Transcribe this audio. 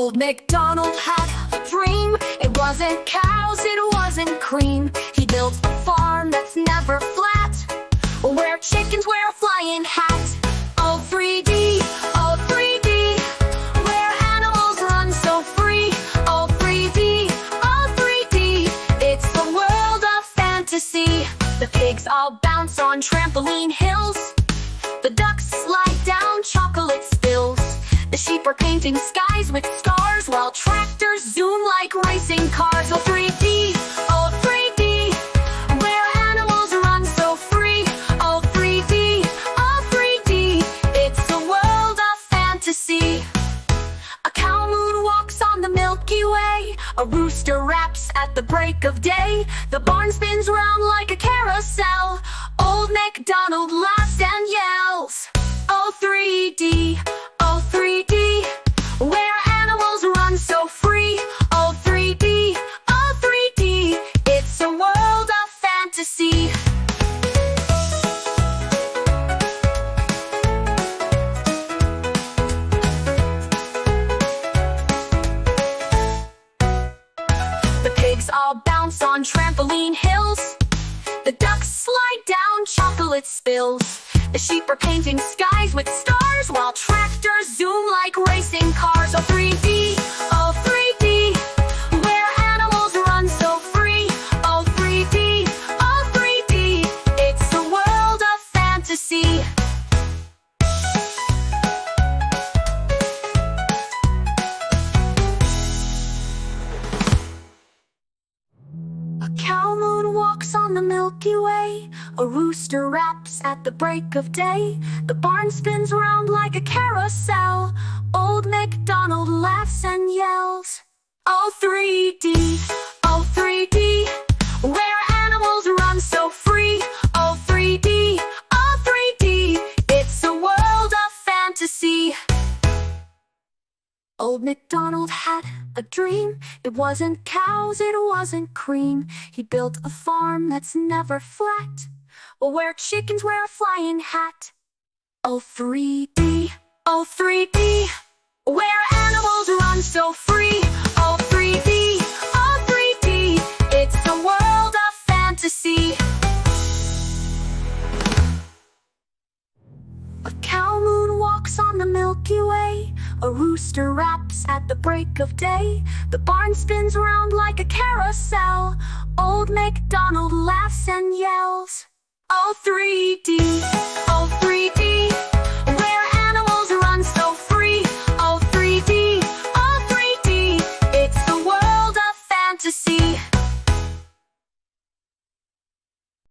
Old MacDonald had a dream. It wasn't cows, it wasn't cream. He built a farm that's never flat, where chickens wear a flying hat. Oh 3D, oh 3D, where animals run so free. Oh 3D, oh 3D, it's the world of fantasy. The pigs all bounce on trampoline hills, the ducks slide down chocolate spills. The sheep are painting skies with stars, while tractors zoom like racing cars. Oh 3D, oh 3D, where animals run so free. Oh 3D, oh 3D, it's a world of fantasy. A cow moon walks on the Milky Way, a rooster raps at the break of day. The barn spins round like a carousel, Old MacDonald laughs and yells. Oh 3D, oh 3D, where animals run so free. Oh 3D, oh 3D, it's a world of fantasy. The pigs all bounce on trampoline hills, the ducks slide down chocolate spills. The sheep are painting skies with stars, while tractors zoom like racing cars. Oh 3D, oh 3D, where animals run so free. Oh 3D, oh 3D, it's a world of fantasy. A cow moon walks on the Milky Way, a rooster raps at the break of day. The barn spins round like a carousel, Old MacDonald laughs and yells. Oh 3D, oh 3D, where animals run so free. Oh 3D, oh 3D, it's a world of fantasy. Old MacDonald had a dream. It wasn't cows, it wasn't cream. He built a farm that's never flat, where chickens wear a flying hat. Oh 3D, oh 3D, where animals run so free. Oh 3D, oh 3D, it's a world of fantasy. A cow moon walks on the Milky Way, a rooster raps at the break of day. The barn spins round like a carousel, Old MacDonald laughs and yells. Oh 3D,